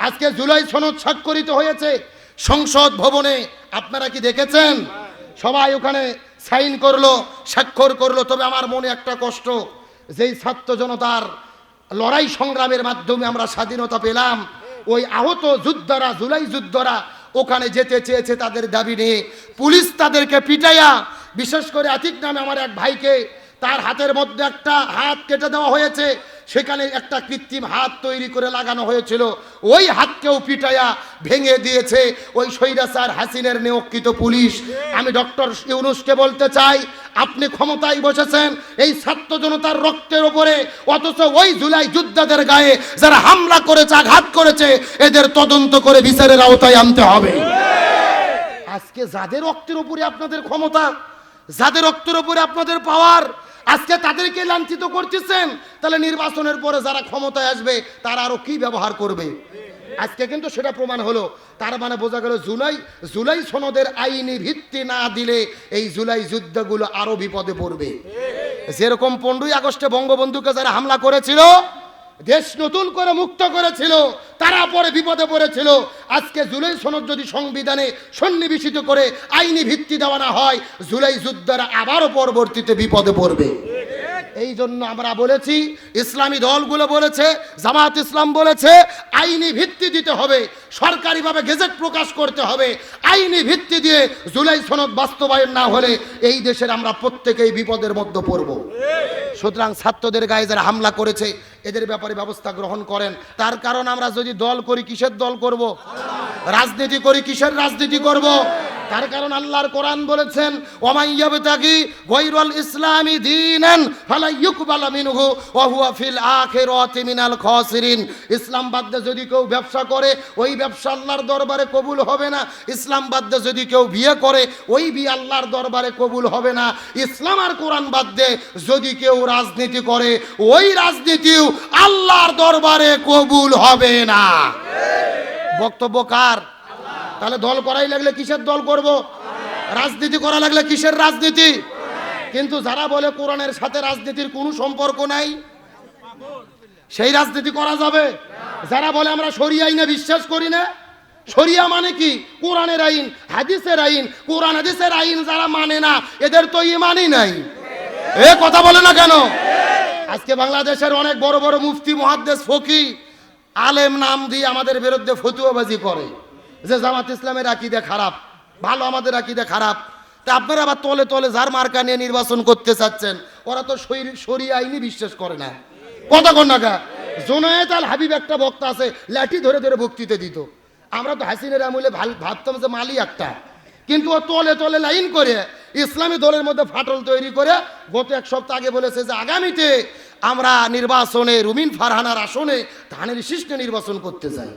আজকে জুলাই সনদ স্বাক্ষরিত হয়েছে সংসদ ভবনে, আপনারা কি দেখেছেন? সবাই ওখানে সাইন করলো, স্বাক্ষর করলো। তবে আমার মনে একটা কষ্ট, যেই ছাত্র জনতার লড়াই সংগ্রামের মাধ্যমে আমরা স্বাধীনতা পেলাম, ওই আহত যোদ্ধারা, জুলাই যোদ্ধারা ওখানে যেতে চেয়েছে তাদের দাবি নিয়ে, পুলিশ তাদেরকে পিটাইয়া, বিশেষ করে আতিক নামে আমার এক ভাইকে, তার হাতের মধ্যে একটা হাত কেটে দেওয়া হয়েছে, সেখানে একটা কৃত্রিম হাত তৈরি করে লাগানো হয়েছিল, ওই হাতকেও পিটাইয়া ভেঙে দিয়েছে ওই স্বৈরাচার হাসিনের নিয়োগকৃত পুলিশ। আমি ডক্টর ইউনূসকে বলতে চাই, আপনি ক্ষমতায় বসেছেন এই ছাত্র জনতার রক্তের ওপরে, অথচ ওই জুলাই যোদ্ধাদের গায়ে যারা হামলা করেছে, আঘাত করেছে, এদের তদন্ত করে বিচারের আওতায় আনতে হবে। আজকে যাদের রক্তের উপরে আপনাদের ক্ষমতা, যাদের রক্তের উপরে আপনাদের পাওয়ার, আজকে তাদেরকে লাঞ্ছিত করতেছেন, তাহলে নির্বাচনের পরে যারা ক্ষমতায় আসবে তারা আরো কি ব্যবহার করবে? আজকে কিন্তু সেটা প্রমাণ হলো। তার মানে বোঝা গেল জুলাই সনদের আইনি ভিত্তি না দিলে এই জুলাই যুদ্ধগুলো আরো বিপদে পড়বে। যেরকম 15ই আগস্টে বঙ্গবন্ধুকে যারা হামলা করেছিল, দেশ নতুন করে মুক্ত করেছিল, তারা পরে বিপদে পড়েছিল। আজকে জুলাই সনদ যদি সংবিধানে সন্নিবেশিত করে আইনি ভিত্তি দেওয়া না হয়, জুলাই যোদ্ধারা আবারও পরবর্তীতে বিপদে পড়বে। এই জন্য আমরা বলেছি, ইসলামী দলগুলো বলেছে, জামাত ইসলাম বলেছে, আইনি ভিত্তি দিতে হবে, সরকারিভাবে গেজেট প্রকাশ করতে হবে। আইনি ভিত্তি দিয়ে জুলাই সনদ বাস্তবায়ন না হলে এই দেশের আমরা প্রত্যেকেই বিপদের মধ্যে পড়ব। সুতরাং ছাত্রদের গায়ে যারা হামলা করেছে এদের ব্যাপারে ব্যবস্থা গ্রহণ করেন। তার কারণ আমরা যদি দল করি, কিসের দল করব? রাজনীতি করি, কিসের রাজনীতি করব? তার কারণ আল্লাহর কোরআন বলেছেন, ওয়ামাইয়াবতাগি গায়রাল ইসলামি দীনান ফালা ইউকবালা মিনহু ওয়া হুয়া ফিল আখিরাতি মিনাল খাসিরিন। ইসলাম বাদ দিয়ে যদি কেউ ব্যবসা করে, ওই ব্যবসা আল্লাহর দরবারে কবুল হবে না। ইসলাম বাদ দিয়ে যদি কেউ বিয়ে করে, ওই বিয়ে আল্লাহর দরবারে কবুল হবে না। ইসলাম আর কোরআন বাদ দিয়ে যদি কেউ রাজনীতি করে, ওই রাজনীতিও আল্লাহর দরবারে কবুল হবে না। বক্তব্য কার? তাহলে দল করাই লাগলে কিসের দল করব? রাজনীতি করা লাগলে কিসের রাজনীতি? কিন্তু যারা বলে কোরআনের সাথে রাজনীতির কোনো সম্পর্ক নাই, সেই রাজনীতি করা যাবে? যারা বলে আমরা শরিয়া আইনে বিশ্বাস করি না, শরিয়া মানে কি? কোরআনের আইন, হাদিসের আইন। কোরআন হাদিসের আইন যারা মানে না, এদের তো ঈমানই নাই। এ কথা বলে না কেন? আজকে বাংলাদেশের অনেক বড় বড় মুফতি, মুহাদ্দিস, ফকি, আলেম নাম দিয়ে আমাদের বিরুদ্ধে ফতুয়াবাজি করে যে জামাত ইসলামের আকীদা খারাপ, ভালো, আমাদের আকীদা খারাপ। তা আপনারা আবার তলে তলে যার মার্কা নিয়ে নির্বাচন করতে চাচ্ছেন, ওরা তো শরিয়া আইনি বিশ্বাস করে না। কথা কন না কা? জুনায়েদ আল হাবিব একটা বক্তা আছে, লাঠি ধরে ধরে বক্তৃতা দিত। আমরা তো হাসিনের আমলে ভাবতাম যে মালি একটা, কিন্তু ও তলে তলে লাইন করে ইসলামী দলের মধ্যে ফাটল তৈরি করে গত এক সপ্তাহ আগে বলেছে যে আগামীতে আমরা নির্বাচনে রুমিন ফারহানার আসনে ধানের শীষে নির্বাচন করতে চাই।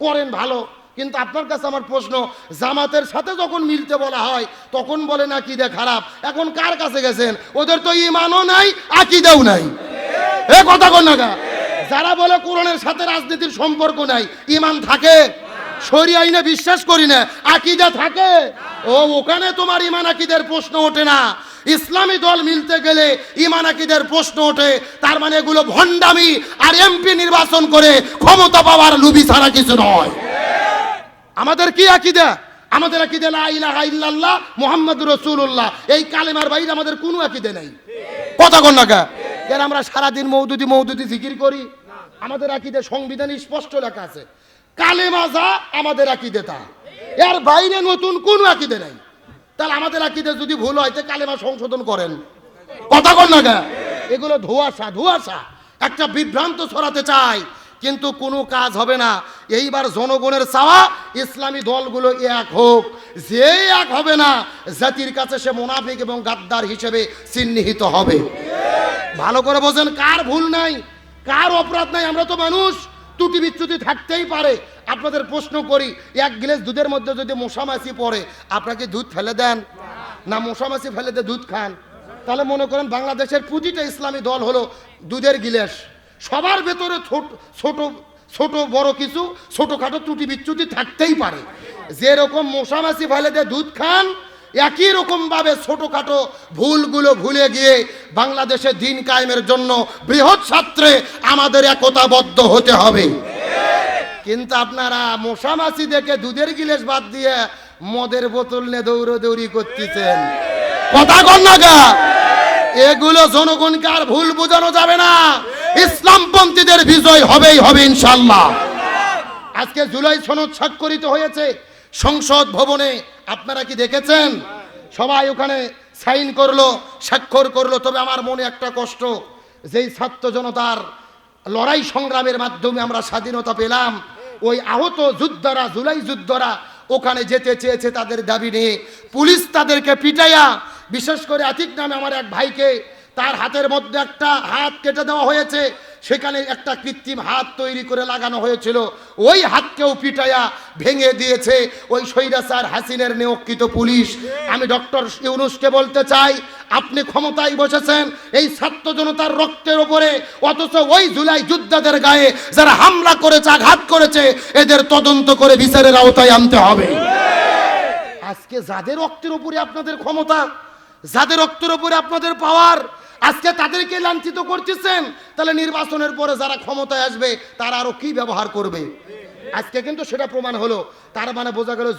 করেন ভালো, কিন্তু আপনার কাছে আমার প্রশ্ন, জামাতের সাথে যখন মিলতে বলা হয় তখন বলেন আকীদা খারাপ। এখন কার কাছে গেছেন? ওদের তো ঈমানও নাই, আকীদাও নাই। এ কথা কন না গা? যারা বলে কোরআনের সাথে রাজনীতির সম্পর্ক নাই, ঈমান থাকে? শরিয়া আইনে বিশ্বাস করি না, আকীদা থাকে? ও ওখানে তোমার ঈমান আকীদের প্রশ্ন ওঠে না। ইসলামী দল মিলতে গেলে ঈমান আকীদের প্রশ্ন ওঠে। তার মানে এগুলো ভণ্ডামি আর এমপি নির্বাচন করে ক্ষমতা পাওয়ার লুবি ছাড়া কিছু নয়। আমাদের কি আকীদা? আমাদের আকীদা লা ইলাহা ইল্লাল্লাহ মুহাম্মাদুর রাসূলুল্লাহ। এই কালেমার বাইরে আমাদের কোনো আকীদা নাই। কথা কন না কা? এর আমরা সারাদিন মওদুদি জিকির করি। আমাদের আকীদা সংবিধানে স্পষ্ট লেখা আছে, কালেমা যা আমাদের আকীদা তা, এর বাইরে নতুন কোনো আকীদা নাই। তাহলে আমাদের আকীদা যদি ভুল হয় তো কালেমা সংশোধন করেন। কথা কন না কা? এগুলো ধোঁয়াশা একটা বিভ্রান্ত ছড়াতে চায়, কিন্তু কোনো কাজ হবে না। এইবার জনগণের চাওয়া ইসলামী দলগুলো এক হোক। যে এক হবে না, জাতির কাছে সে মুনাফিক এবং গাদ্দার হিসেবে চিহ্নিত হবে। ভালো করে বোঝেন, কার ভুল নাই, কার অপরাধ নাই। আমরা তো মানুষ, ত্রুটি বিচ্যুতি থাকতেই পারে। আপনাদের প্রশ্ন করি, এক গ্লাস দুধের মধ্যে যদি মশামাছি পড়ে, আপনাকে দুধ ফেলে দেন না মশামাছি ফেলে দিয়ে দুধ খান? তাহলে মনে করেন বাংলাদেশের প্রতিটা ইসলামী দল হলো দুধের গিলাস। সবার ভেতরে ছোট ছোট বড় কিছু ছোটখাটো ত্রুটি বিচ্যুতি থাকতেই পারে। যেরকম মশামাছি ফেলে দিয়ে দুধ খান, একই রকম ভাবে ছোটখাটো ভুলগুলো ভুলে গিয়ে বাংলাদেশে দিন কায়েমের জন্য বৃহৎ ছাত্রে আমাদের একতাবদ্ধ হতে হবে। কিন্তু আপনারা মশামাছি দেখে দুধের গিলাস বাদ দিয়ে মদের বোতল নিয়ে দৌড়দৌড়ি করতেছেন। কথা কন না গা, এগুলো জনগণকে আর ভুল বোঝানো যাবে না। ইসলামপন্থীদের বিজয় হবেই হবে ইনশাআল্লাহ। আজকে জুলাই সনদ স্বাক্ষরিত হয়েছে সংসদ ভবনে, আপনারা কি দেখেছেন? সবাই ওখানে সাইন করলো, স্বাক্ষর করলো। তবে আমার মনে একটা কষ্ট, যেই ছাত্র জনতার লড়াই সংগ্রামের মাধ্যমে আমরা স্বাধীনতা পেলাম, ওই আহত যোদ্ধারা, জুলাই যোদ্ধারা ওখানে যেতে চেয়েছে তাদের দাবি নিয়ে, পুলিশ তাদেরকে পিটাইয়া, বিশেষ করে আতিক নামে আমার এক ভাইকে, তার হাতের মধ্যে একটা হাত কেটে দেওয়া হয়েছে, সেখানে একটা কৃত্রিম হাত তৈরি করে লাগানো হয়েছিল, ওই হাতকেও পিটাইয়া ভেঙে দিয়েছে ওই স্বৈরাচার হাসিনের নিয়োগকৃত পুলিশ। আমি ডক্টর ইউনূসকে বলতে চাই, আপনি ক্ষমতায় বসেছেন এই ছাত্র জনতার রক্তের উপরে, অথচ ওই জুলাই যোদ্ধাদের গায়ে যারা হামলা করেছে, আঘাত করেছে, এদের তদন্ত করে বিচারের আওতায় আনতে হবে। আজকে যাদের রক্তের উপরে আপনাদের ক্ষমতা, যাদের রক্তের উপরে আপনাদের পাওয়ার, আজকে তাদেরকে লাঞ্ছিত করতেছেন, তাহলে নির্বাচনের পরে যারা ক্ষমতায় আসবে তারা আরো কি ব্যবহার করবে? আজকে কিন্তু সেটা প্রমাণ হলো। তার মানে বোঝা গেল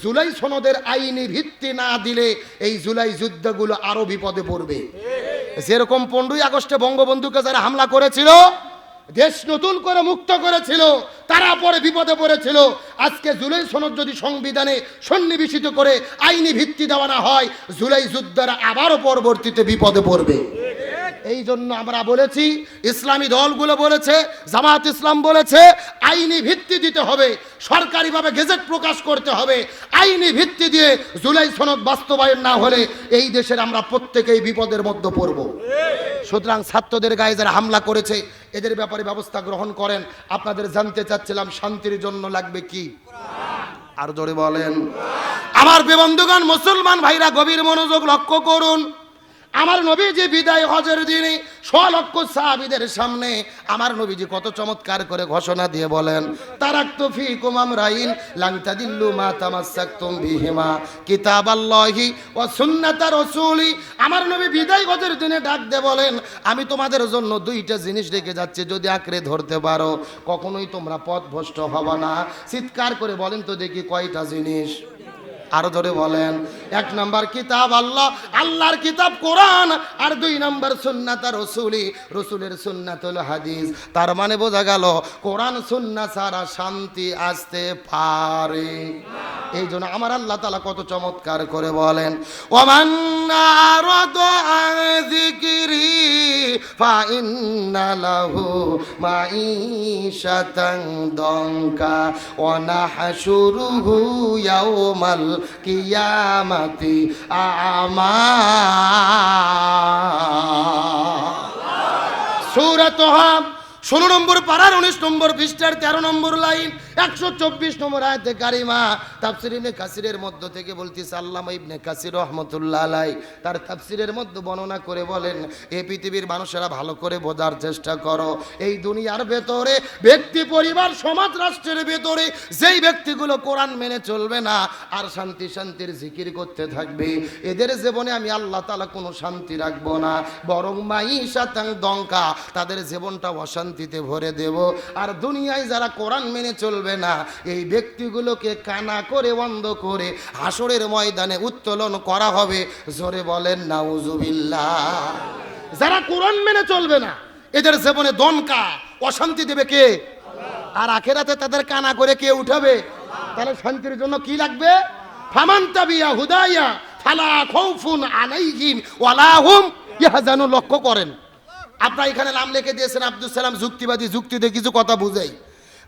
জুলাই সনদের আইনি ভিত্তি না দিলে এই জুলাই যুদ্ধগুলো আরো বিপদে পড়বে। যেরকম 15ই আগস্টে বঙ্গবন্ধুকে যারা হামলা করেছিল, দেশ নতুন করে মুক্ত করেছিল, তারা পরে বিপদে পড়েছিল। আজকে জুলাই সনদ যদি সংবিধানে সন্নিবেশিত করে আইনি ভিত্তি দেওয়া না হয়, জুলাই যোদ্ধারা আবারও পরবর্তীতে বিপদে পড়বে। এই জন্য আমরা বলেছি, ইসলামী দলগুলো বলেছে, জামাত ইসলাম বলেছে, আইনি ভিত্তি দিতে হবে, সরকারিভাবে গেজেট প্রকাশ করতে হবে। আইনি ভিত্তি দিয়ে জুলাই সনদ বাস্তবায়ন না হলে এই দেশের আমরা প্রত্যেকেই বিপদের মধ্যে পড়ব। সুতরাং ছাত্রদের গায়ে যারা হামলা করেছে এদের ব্যাপারে ব্যবস্থা গ্রহণ করেন। আপনাদের জানতে চাচ্ছিলাম, শান্তির জন্য লাগবে কি? আর জোরে বলেন। আমার বন্ধুগণ, মুসলমান ভাইরা গভীর মনোযোগ লক্ষ্য করুন। আমার নবীজি বিদায় হজের দিনে 100 লক্ষ সাহাবীদের সামনে আমার নবীজি কত চমৎকার করে ঘোষণা দিয়ে বলেন, তারাকতু ফীকুম আমরাইন লান তাদিল্লু মা তামাসসাকতুম বিহিমা কিতাবাল্লাহি ওয়া সুন্নাতা রাসূলি। আমার নবী বিদায় হজের দিনে ডাক দিয়ে বলেন, আমি তোমাদের জন্য 2টা জিনিস রেখে যাচ্ছি, যদি আঁকড়ে ধরতে পারো কখনোই তোমরা পথভ্রষ্ট হবে না। চিৎকার করে বলেন তো দেখি, কয়টা জিনিস? আরো ধরে বলেন। 1 নাম্বার কিতাব আল্লাহ, আল্লাহর কিতাব কোরআন, আর 2 নাম্বার সুন্নাত রাসূলি, রাসূলের সুন্নাতুল হাদিস। তার মানে বোঝা গেল কোরআন সুন্নাহ ছাড়া শান্তি আসতে পারে না। এই জন্য আমার আল্লাহ তাআলা কত চমৎকার করে বলেন, ওয়ামান আরাদা আন যিকরি ফা ইন্না লাহু মাঈশাতান দনকা ওয়া নাহশুরুহু ইয়াউমাল কিয়ামাতি আ'মা। সূরা তাহা 16 নম্বর পারার 19 নম্বর পৃষ্ঠার 13 নম্বর লাইন, 124 নম্বর আয়াতে কারিমা। তাফসীর ইবনে কাসিরের মধ্য থেকে বলতেছে, আল্লামা ইবনে কাসির রাহমাতুল্লাহ আলাইহি তার তাফসীরের মধ্যে বর্ণনা করে বলেন, এই পৃথিবীর মানুষেরা ভালো করে বোঝার চেষ্টা করো, এই দুনিয়ার ভেতরে ব্যক্তি, পরিবার, সমাজ, রাষ্ট্রের ভেতরে যেই ব্যক্তিগুলো কোরআন মেনে চলবে না আর শান্তির জিকির করতে থাকবে, এদের জীবনে আমি আল্লাহ তাআলা কোনো শান্তি রাখবো না, বরং মাঈশাতান দনকা, তাদের জীবনটা অশান্তিতে ভরে দেব। আর দুনিয়ায় যারা কোরআন মেনে চলবে না, এই ব্যক্তিগুলোকে কানা করে, বন্ধ করে হাসরের ময়দানে উত্তোলন করা হবে। জোরে বলেন নাউজুবিল্লাহ। যারা কোরআন মেনে চলবে না এদের জীবনে দনকা, অশান্তি দেবে কে? আর আখিরাতে তাদের কানা করে কে উঠাবে? তাহলে শান্তির জন্য কি লাগবে? ফামান তাবিয়া হুদায়া ফালা খাউফুন আলাইহিম ওয়ালা হুম ইয়াহজানুন। লক্ষ্য করেন, আপনারা এখানে নাম লিখে দিয়েছেন আব্দুল সালাম যুক্তিবাদী, যুক্তিতে কিছু কথা বুঝাই।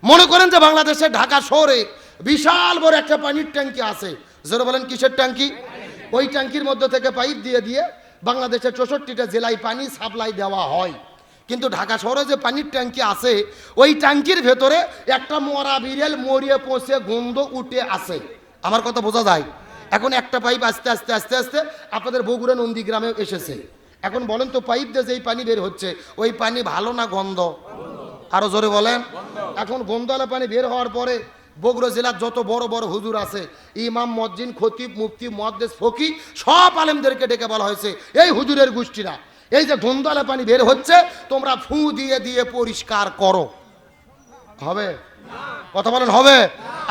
মনে করেন যে বাংলাদেশের ঢাকা শহরে বিশাল বড় একটা পানির ট্যাঙ্কি আছে। জোরে বলেন, কিসের ট্যাঙ্কি? ওই ট্যাঙ্কির মধ্যে থেকে পাইপ দিয়ে দিয়ে বাংলাদেশের 64টা জেলায় পানি সাপ্লাই দেওয়া হয়। কিন্তু ঢাকা শহরে যে পানির ট্যাঙ্কি আছে, ওই ট্যাঙ্কির ভেতরে একটা মরা বিড়াল মরিয়ে পচে গন্ধ উঠে আছে। আমার কথা বোঝা যায়? এখন একটা পাইপ আস্তে আস্তে আস্তে আস্তে আপনাদের বগুড়া নন্দীগ্রামে এসেছে। এখন বলেন তো, পাইপ দিয়ে যেই পানি বের হচ্ছে ওই পানি ভালো না গন্ধ? আরো জোরে বলেন। এখন গন্ধওয়ালা পানি বের হওয়ার পরে বগুড়া জেলার যত বড় বড় হুজুর আছে, ইমাম, মুয়াজ্জিন, খতিব, মুফতি, মুহাদ্দিস, ফকি, সব আলেমদেরকে ডেকে বলা হয়েছে, এই হুজুরের গোষ্ঠীরা, এই যে গন্ধওয়ালা পানি বের হচ্ছে তোমরা ফু দিয়ে দিয়ে পরিষ্কার করো। হবে? কথা বলেন হবে?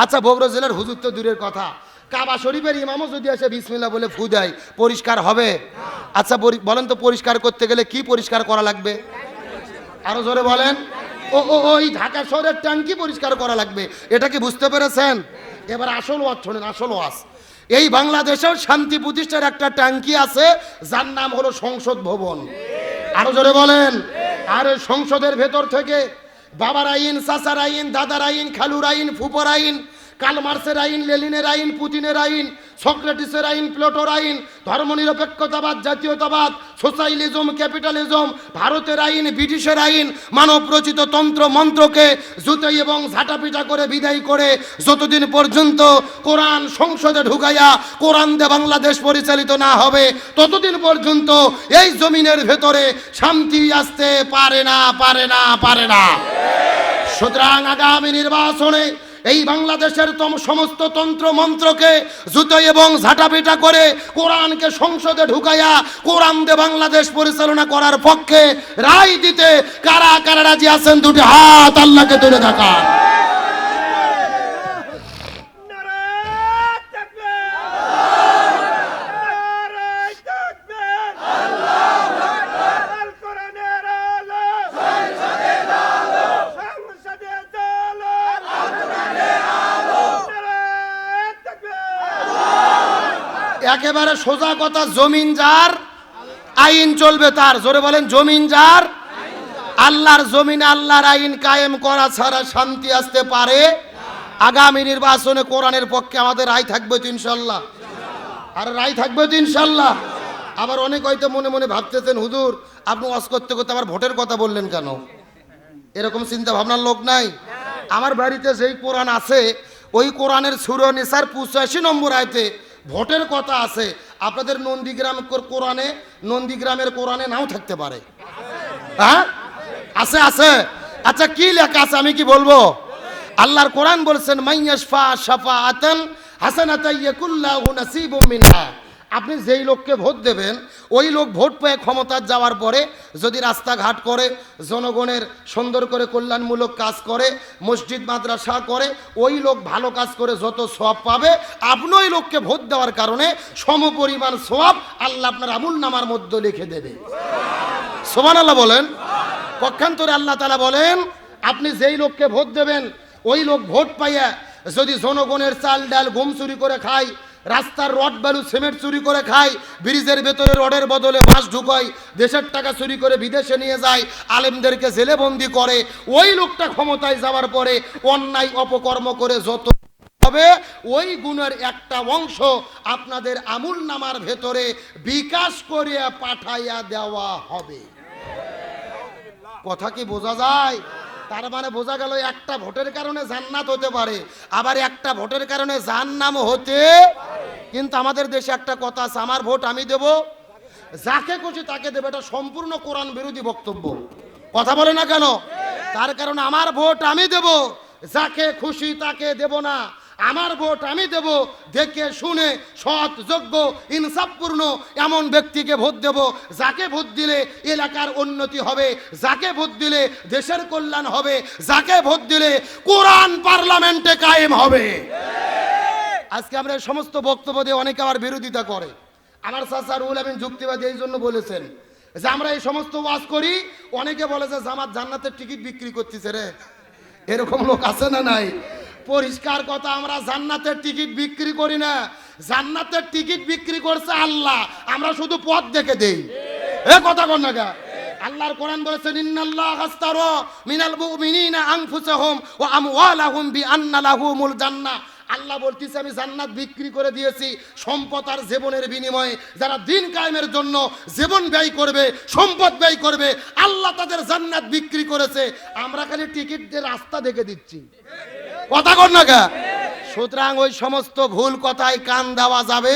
আচ্ছা, বগুড়া জেলার হুজুর তো দূরের কথা, কাবা শরীফের ইমামও যদি এসে বিসমিল্লাহ বলে ফু দেয়, পরিষ্কার হবে? আচ্ছা বলেন তো, পরিষ্কার করতে গেলে কি পরিষ্কার করা লাগবে? আরো জোরে বলেন। ওই ঢাকা শহরের ট্যাঙ্কি পরিষ্কার করা লাগবে, এটা কি বুঝতে পেরেছেন? এবার আসল ওয়াজ শোনেন, আসল ওয়াজ। এই বাংলাদেশেও শান্তি প্রতিষ্ঠার একটা ট্যাঙ্কি আছে, যার নাম হলো সংসদ ভবন। আরো জোরে বলেন। আর ওই সংসদের ভেতর থেকে বাবার আইন, চাচার আইন, দাদার আইন, খালুর আইন, ফুপর আইন, কার্ল মার্ক্সের আইন, লেনিনের আইন, পুতিনের আইন, সক্রেটিসের আইন, প্লেটোর আইন, ধর্মনিরপেক্ষতাবাদ, জাতীয়তাবাদ, সোশ্যালিজম, ক্যাপিটালিজম, ভারতের আইন, ব্রিটিশের আইন, মানব রচিত তন্ত্র মন্ত্রকে জুতাই এবং ঝাঁটাপিটা করে বিদায় করে যতদিন পর্যন্ত কোরআন সংসদে ঢুকাইয়া কোরআন দিয়ে বাংলাদেশ পরিচালিত না হবে, ততদিন পর্যন্ত এই জমিনের ভেতরে শান্তি আসতে পারে না, পারে না, পারে না। সুতরাং আগামী নির্বাচনে এই বাংলাদেশের সমস্ত তন্ত্র মন্ত্রকে জুতোই এবং ঝাঁটাপিটা করে কোরআনকে সংসদে ঢুকাইয়া কোরআন দিয়ে বাংলাদেশ পরিচালনা করার পক্ষে রায় দিতে কারা কারা রাজি আছেন? দুটি হাত আল্লাহকে তুলে দেখান। একেবারে সোজা কথা, জমিন যার আইন চলবে তার। জোরে বলেন, জমিন যার। আল্লাহর জমিনে আল্লাহর আইন কায়েম করা ছাড়া শান্তি আসতে পারে? আগামী নির্বাচনে কোরআনের পক্ষে আমাদের রায় থাকবে তো ইনশাল্লাহ? আর রায় থাকবে তো ইনশাল্লাহ? আবার অনেক হয়তো মনে মনে ভাবতেছেন, হুজুর আপনি ওয়াজ করতে করতে আবার ভোটের কথা বললেন কেন? এরকম চিন্তা ভাবনার লোক নাই? আমার বাড়িতে যেই কোরআন আছে, ওই কোরআনের সূরা নিসার 85 নম্বর আয়াতে ভোটের কথা আছে। আপনাদের নন্দীগ্রামের কোরআনে নাও থাকতে পারে। হ্যাঁ, আছে আছে। আচ্ছা, কি লেখা আছে আমি কি বলবো? আল্লাহর কোরআন বলছেন, মাইয়াশফা শাফাআতান হাসানাতান ইয়াকুল্লাহু নাসিবুম মিনহা। আপনি যেই লোককে ভোট দেবেন, ওই লোক ভোট পেয়ে ক্ষমতা যাওয়ার পরে যদি রাস্তাঘাট করে, জনগণের সুন্দর করে কল্যাণমূলক কাজ করে, মসজিদ মাদ্রাসা করে, ওই লোক ভালো কাজ করে যত সওয়াব পাবে, আপনি ওই লোককে ভোট দেওয়ার কারণে সমপরিমাণ সওয়াব আল্লাহ আপনার আমুলনামার মধ্যে লিখে দেবে। সুবহানাল্লাহ বলেন। পক্ষান্তরে আল্লাহ তাআলা বলেন, আপনি যেই লোককে ভোট দেবেন, ওই লোক ভোট পাইয়া যদি জনগণের চাল ডাল গম চুরি করে খায়, রাস্তার রড বালু সিমেন্ট চুরি করে খায়, ব্রিজের ভেতরে রডের বদলে বাঁশ ঢুকায়, দেশের টাকা চুরি করে বিদেশে নিয়ে যায়, আলেমদেরকে জেলে বন্দি করে, ওই লোকটা ক্ষমতায় যাওয়ার পরে অন্যায় অপকর্ম করে যত হবে, ওই গুণের একটা অংশ আপনাদের আমুলনামার ভেতরে বিকাশ করে পাঠাইয়া দেওয়া হবে। কথা কি বোঝা যায়? তার মানে বোঝা গেল, একটা ভোটের কারণে জান্নাত হতে পারে, আবার একটা ভোটের কারণে জাহান্নাম হতে। কিন্তু আমাদের দেশে একটা কথা আছে, আমার ভোট আমি দেব, যাকে খুশি তাকে দেব। এটা সম্পূর্ণ কোরআন বিরোধী বক্তব্য। কথা বলে না কেন? তার কারণ আমার ভোট আমি দেব, যাকে খুশি তাকে দেব না। আমার ভোট আমি দেব দেখে শুনে, সৎ, যোগ্য, ইনসাফপূর্ণ এমন ব্যক্তিকে ভোট দেব, যাকে ভোট দিলে এলাকার উন্নতি হবে, যাকে ভোট দিলে দেশের কল্যাণ হবে, যাকে ভোট দিলে কোরআন পার্লামেন্টে কায়েম হবে। আজকে আমরা এই সমস্ত বক্তব্য দিয়ে অনেকে আবার বিরোধিতা করে। আমার চাচা রুহুল আমিন যুক্তিবাদী এই জন্য বলেছেন যে আমরা এই সমস্ত ওয়াজ করি, অনেকে বলে যে জামাত জান্নাতের টিকিট বিক্রি করতেছে রে। এরকম লোক আছে না নাই? পরিষ্কার কথা, আমরা জান্নাতের টিকিট বিক্রি করি না, জান্নাতের টিকিট বিক্রি করছে আল্লাহ, আমরা শুধু পথ দেখে দেই। এ কথা কর না গা। আল্লাহর কোরআন বলেছেন, ইন্নাল্লাহ আস্তারা মিনাল মুমিনিনা আনফুসাহুম ওয়া আমওয়ালাহুম বিআন্না লাহুমুল জান্নাহ। আল্লাহ বলতেছে, আমি জান্নাত বিক্রি করে দিয়েছি সম্পদ আর জীবনের বিনিময়ে। যারা দিন কায়েমের জন্য জীবন ব্যয় করবে, সম্পদ ব্যয় করবে, আল্লাহ তাদের জান্নাত বিক্রি করেছে। আমরা খালি টিকিট দিয়ে রাস্তা দেখে দিচ্ছি। কথা কর না গা। সুতরাং ওই সমস্ত ভুল কথায় কান দেওয়া যাবে